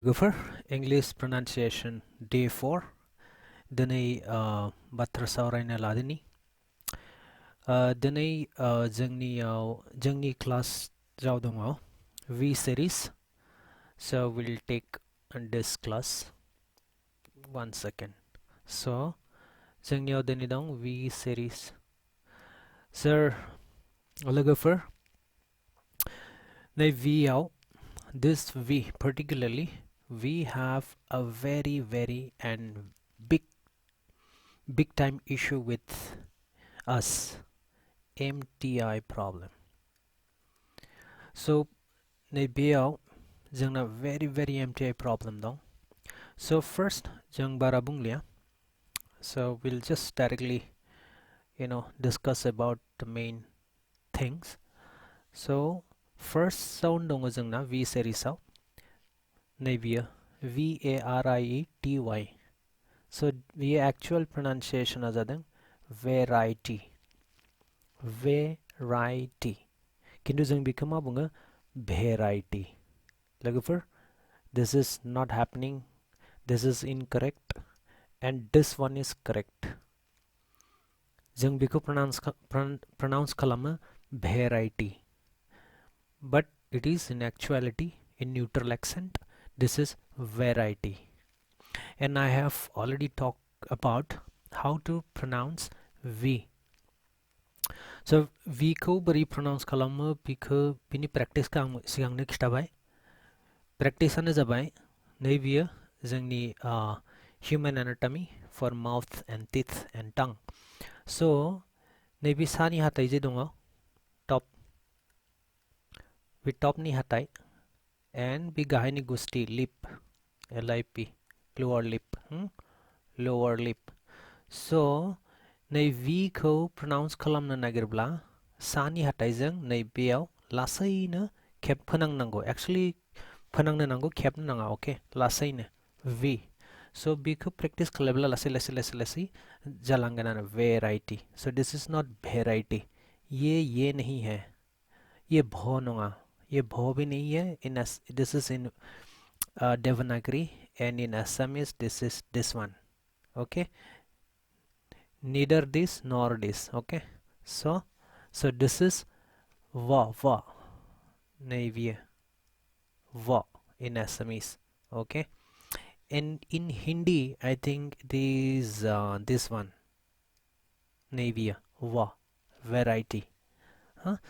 Go for English pronunciation day 4 दिनै बाथ्रा सावरायनो लादोंनि दिनै जोंनि क्लास जाव दङ V series so we'll take this class 1 second so जोंनियाव दिनै दं V series sir लोगोफोर नै V आव this V particularly we have a very and big time issue with us MTI problem so नै बेयाव जोंना very MTI problem दं so first जों बारा बुंलिया so we'll just directly discuss about the main things so first sound दङ जोंना V series आव नै बियो VARIETY so the actual pronunciation जादों variety किन्तु जों बेखौ मा बुङो variety लोगोफोर this is not happening this is incorrect and this one is correct जों बेखौ pronounce खालामो variety but it is in actuality in neutral accent this is variety and I have already talked about how to pronounce V so V खौ बोरै pronounce खालामो बिखौ बिनि practice खौ आं सिगांनो खिथाबाय practice आनो जाबाय नै बियो जोंनि human anatomy for mouth and teeth and tongue so नैबे सानि हाथाइ जे दङ top बे top नि हाथाइ and बे गाहायनि गुस्थि lip LIP lower lip so नै V खौ pronounce खालामनो नागिरब्ला सानि हाथाइजों नै बेयाव लासैनो खेब फोनांनांगौ actually फोनांनो नांगौ खेबनो नाङा okay लासैनो V so बेखौ practice खालामब्ला लासै जालांगोन आरो variety so this is not variety ये नहीं है ये भो नङा ये भो भी नहीं है this is in Devanagari and in Assamese this is this one okay neither this nor this okay so this is va navia va in Assamese okay and in Hindi I think this one navia va variety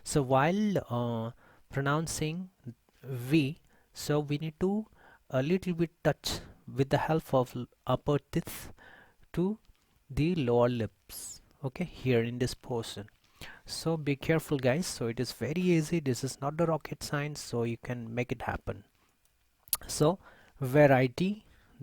so while pronouncing V so we need to a little bit touch with the help of upper teeth to the lower lips okay here in this portion so be careful guys so it is very easy this is not the rocket science so you can make it happen so variety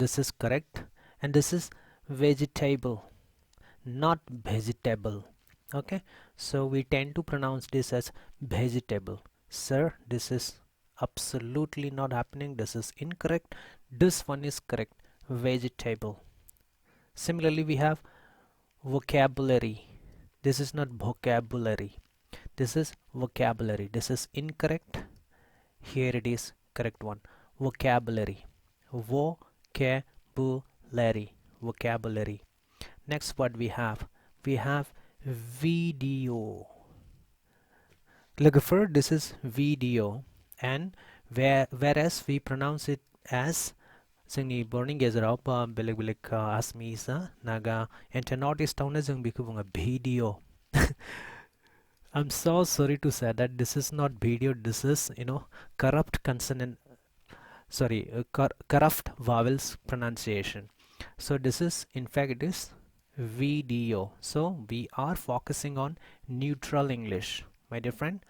this is correct and this is vegetable not vegetable okay so we tend to pronounce this as vegetable sir this is absolutely not happening this is incorrect this one is correct vegetable similarly we have vocabulary this is not vocabulary this is vocabulary this is incorrect here it is correct one vocabulary vocabulary next what we have video look for this is video and whereas we pronounce it as जोंनि बर'नि गेजेराव बेलेग Assamese Naga and north इस्टआवनो जों बेखौ बुङो video I'm so sorry to say that this is not video this is corrupt consonant corrupt vowels pronunciation so this is in fact it is video so we are focusing on neutral English my dear friend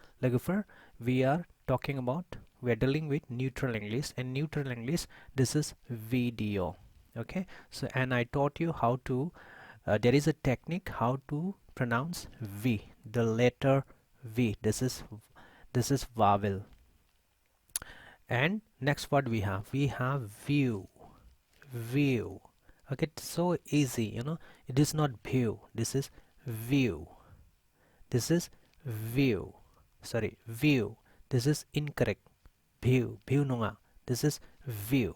we are talking about we are dealing with neutral English and neutral English this is video okay so and I taught you how to there is a technique how to pronounce V the letter V this is vowel and next what we have view okay it's so easy it is not view this is view view this is incorrect view nonga this is view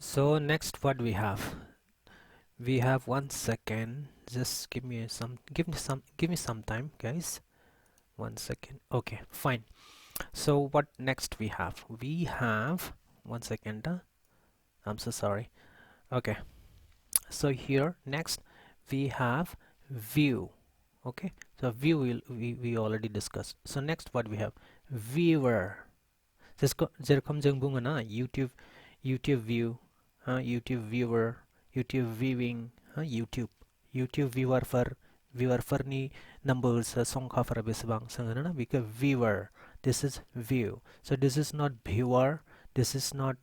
So next what we have? We have 1 second. Just give me some time, guys. 1 second. Okay, fine. So what next we have? We have 1 second. I'm so sorry. Okay. So here next we have view. Okay. So view we already discussed. So next what we have? Viewer. যেরকম जों बुङो ना YouTube view, YouTube viewer, YouTube viewing, YouTube viewerफोरनि numbers संख्याफोरा बेसेबां सोङो ना बेखौ viewer. This is view. So this is not viewer, this is not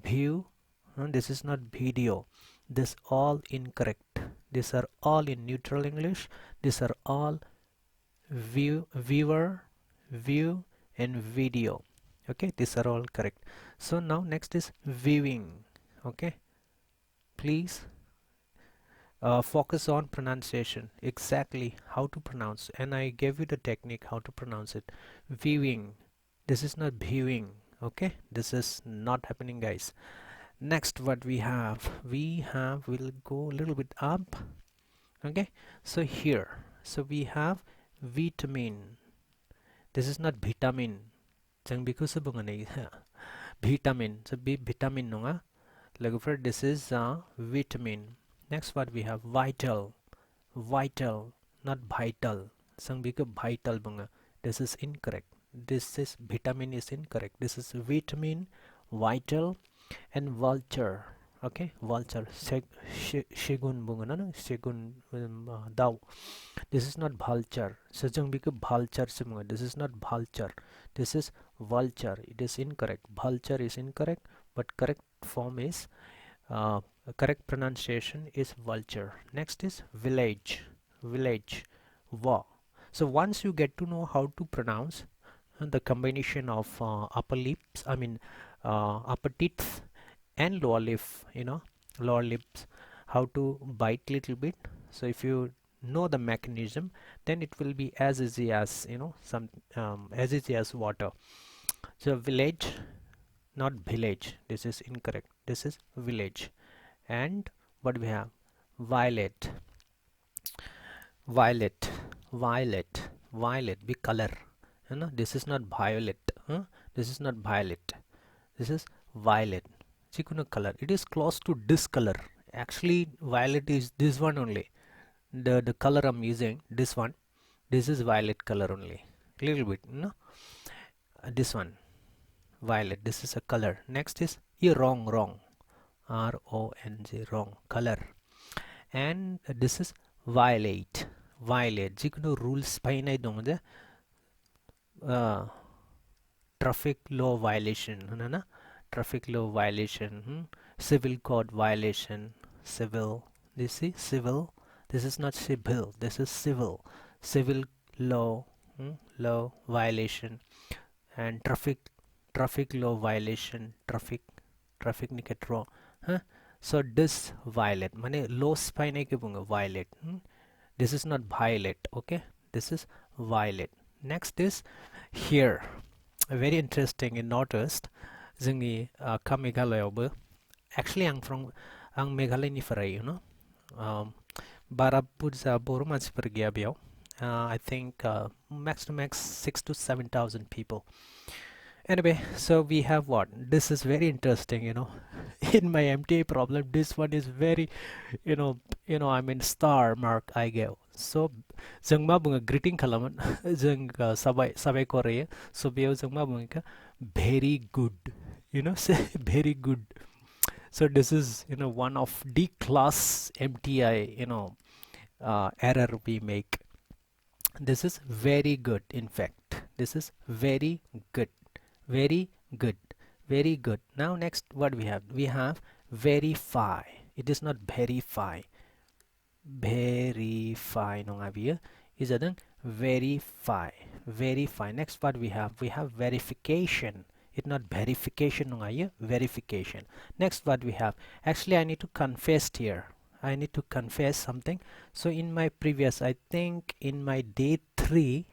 view, this is not video. This all incorrect. These are all in neutral English. These are all viewer, view and video. Okay, these are all correct. So now next is viewing. Okay, please focus on pronunciation, exactly how to pronounce, and I gave you the technique how to pronounce it. Viewing. This is not viewing. Okay, this is not happening, guys. Next what we have, we'll go a little bit up. Okay, so here, so we have vitamin. This is not vitamin. Jang biku sebungan ni vitamin. So be vitamin nunga. Lagufer, this is vitamin. Next what we have, vital. Vital, not vital. Sang biku vital bunga. This is incorrect. This is vitamin is incorrect. This is vitamin, vital, and vulture. Okay, vulture. Shegun bunga na shegun daw. This is not vulture. So jang biku vulture semunga. This is not vulture. This is vulture. It is incorrect. Vulture is incorrect, but correct form is correct pronunciation is vulture. Next is village. Village. Va. So once you get to know how to pronounce the combination of upper lips, upper teeth and lower lip, lower lips, how to bite little bit. So if you know the mechanism, then it will be as easy as as easy as water. So village, not village. This is incorrect. This is village. And what we have, violet. Violet, violet, violet, big color. This is not violet. This is not violet. This is violet. Chikuno color. It is close to this color. Actually, violet is this one only. The color I'm using, this one. This is violet color only. Little bit, this one, violet. This is a color. Next is wrong, wrong. RONG, wrong, color. And this is violate. Violate. Jikuno rules painai dong je. Traffic law violation. Traffic law violation. Civil code violation. Civil. This is civil. This is not civil. This is civil. Civil law. Law violation. And traffic law violation. Traffic niket law. So this violet. Mane law spine ke bunga violet. This is not violet. Okay. This is violet. Next is here. Very interesting in Northwest. जोंनि मेघालयावबो actually आं मेघालयनिफ्राय बारा बुरजा बर' मानसिफोर गैया बेयाव. I think max to max 6,000 to 7,000 people. Anyway, so we have what? This is very interesting, in my MTA problem, this one is very, star mark I gave. So जों मा बुङो greeting खालामोन जों साबायखर होयो. So बेयाव जों मा बुङो very good, say very good. So this is one of D class MTI error we make. This is very good. In fact, this is very good. Very good. Very good. Now next what we have? We have verify. It is not verify. Verify no ngabiya is adang verify. Verify. Next what we have? We have verification. It's not verification no ngaya, verification. Next what we have? Actually I need to confess here. I need to confess something. So in my previous, I think in my day 3,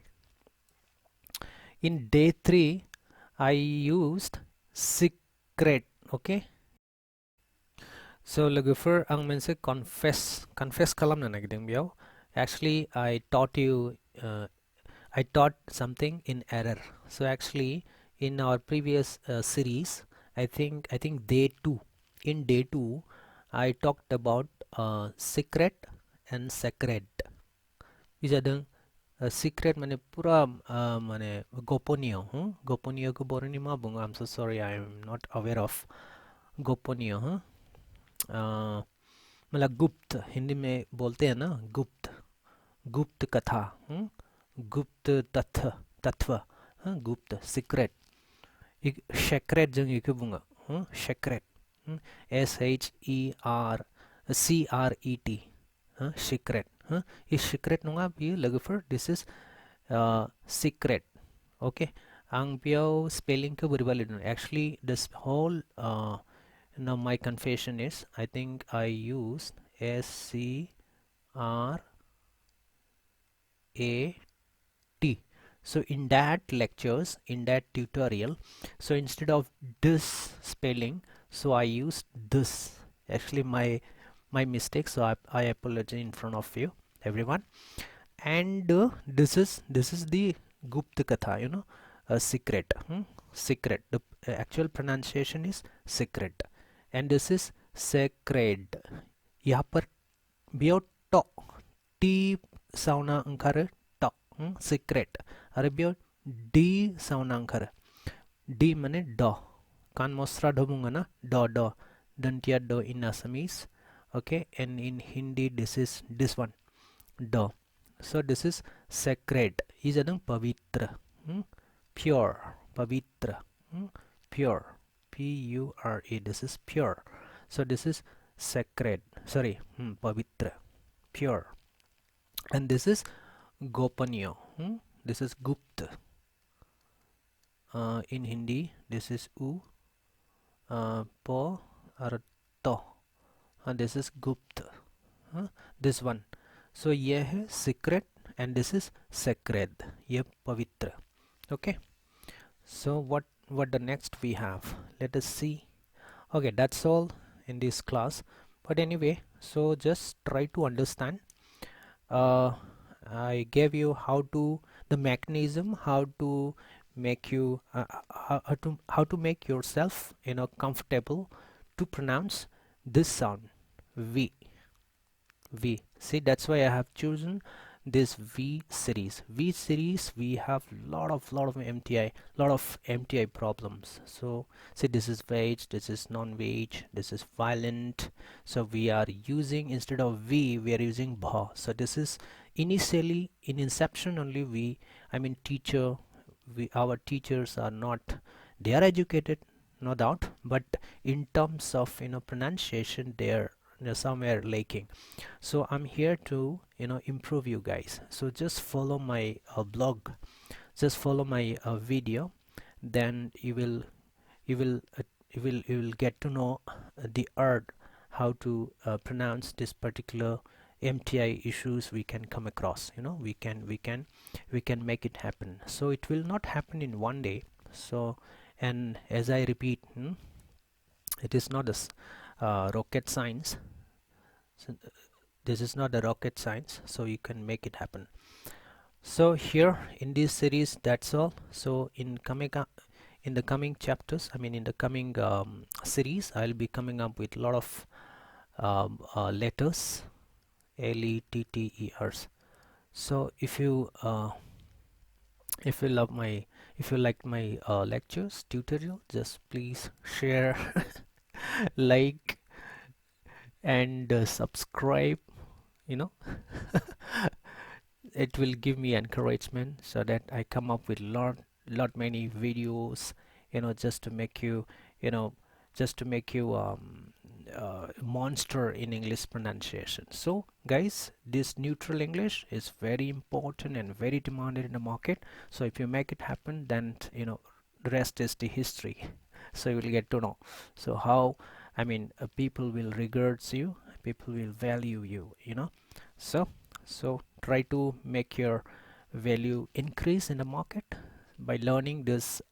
I used secret. Okay, So logofer ang mense confess kalam na nagding biyaw. Actually I taught something in error. So actually in our previous series, I think day 2, in day 2 I talked about secret and sacred. Is secret mane pura mane goponiyo, goponiyo ko boroni mabung. I'm so sorry, I'm not aware of गोपनीय, मतलब गुप्त, हिंदी में बोलते हैं ना, गुप्त, गुप्त कथा, गुप्त तथ्य, तत्व, गुप्त, सीक्रेट, एक सेक्रेट जों इको बुङो, सेक्रेट, SHERCRET, secret, ये secret नङा बियो लोगोफोर, this is secret, okay. आं बेयाव spelling को बोरैबा लिरदों, actually this whole now my confession is I think I used SCRAT. So in that lectures, in that tutorial, so instead of this spelling, so I used this. Actually my mistake, so I apologize in front of you everyone. And this is the Gupta Katha, secret, secret. The actual pronunciation is secret, and this is sacred. यहाँ पर बियो to t sauna angkara to, secret. अरे बियो d sauna angkara, d मने do, kan mosra do bunga na, do dantia do in Assamese, okay, and in Hindi this is this one, do. So this is sacred, is adang pavitra, pure, pavitra, pure, P-U-R-E, this is pure. So this is sacred, sorry, pavitra, pure. And this is gopaniya, this is gupt. In Hindi this is u, po or to, and this is gupt, this one. So ये है secret and this is sacred, ये पवित्र. Okay, so what the next we have, let us see. Okay, that's all in this class, but anyway, so just try to understand. I gave you how to, the mechanism, how to make you how to make yourself comfortable to pronounce this sound V. See, that's why I have chosen this V series. We have lot of MTI problems. So see, this is veg, this is non-veg, this is violent. So we are using, instead of V, we are using bha. So this is initially, in inception only, our teachers are not, they are educated, no doubt, but in terms of pronunciation, they are somewhere lacking. So I'm here to improve you guys. So just follow my blog, just follow my video, then you will get to know the art, how to pronounce this particular MTI issues we can come across. We can make it happen. So it will not happen in one day. So, and as I repeat, it is not a rocket science. So this is not a rocket science, so you can make it happen. So here in this series, that's all. So in the coming chapters, in the coming series, I'll be coming up with a lot of letters, letters. So if you like my lectures tutorial, just please share, like, and subscribe. It will give me encouragement so that I come up with lot many videos, just to make you, you know monster in English pronunciation. So guys, this neutral English is very important and very demanded in the market. So if you make it happen, then the rest is the history. So you will get to know, so how people will regards you, people will value you. So try to make your value increase in the market by learning this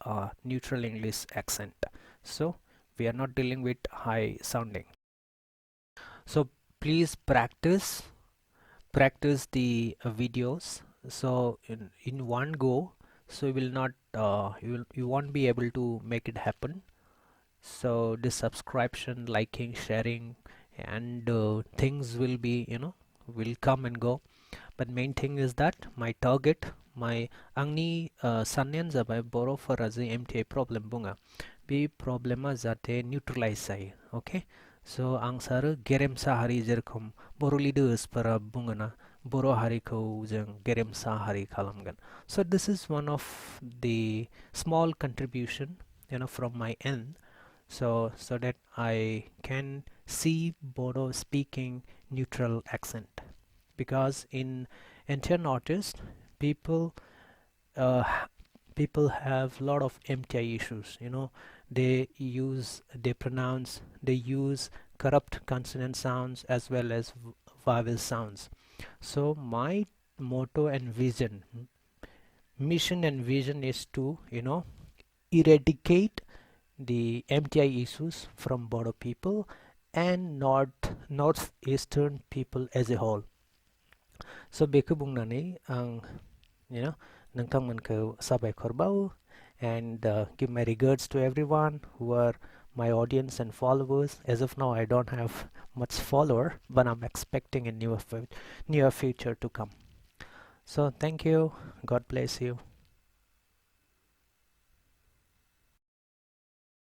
neutral English accent. So we are not dealing with high sounding. So please practice the videos, so in one go, so you will not you won't be able to make it happen. So the subscription, liking, sharing, and things will be, will come and go, but main thing is that my target, my angni sanyan जाबाय बर'फोरा जे MTI problem बुङो बे प्रब्लेमा जाहाथे neutralize जायो. Okay, so आं सानो गेरेमसा हारि जेरखम बर' लिडार्सफोरा बुङोना बर' हारिखौ जों गेरेमसा हारि खालामगोन. So this is one of the small contribution, from my end, so that I can see Bodo speaking neutral accent, because in entire Northeast, people uh, people have lot of MTI issues. They use corrupt consonant sounds as well as vowel sounds. So my motto and mission and vision is to eradicate the MTI issues from Bodo people and northeastern people as a whole. So बेखौ बुंनानै आं नोंथांमोनखौ साबायखर बावो, and give my regards to everyone who are my audience and followers. As of now, I don't have much follower, but I'm expecting a near future to come. So thank you. God bless you.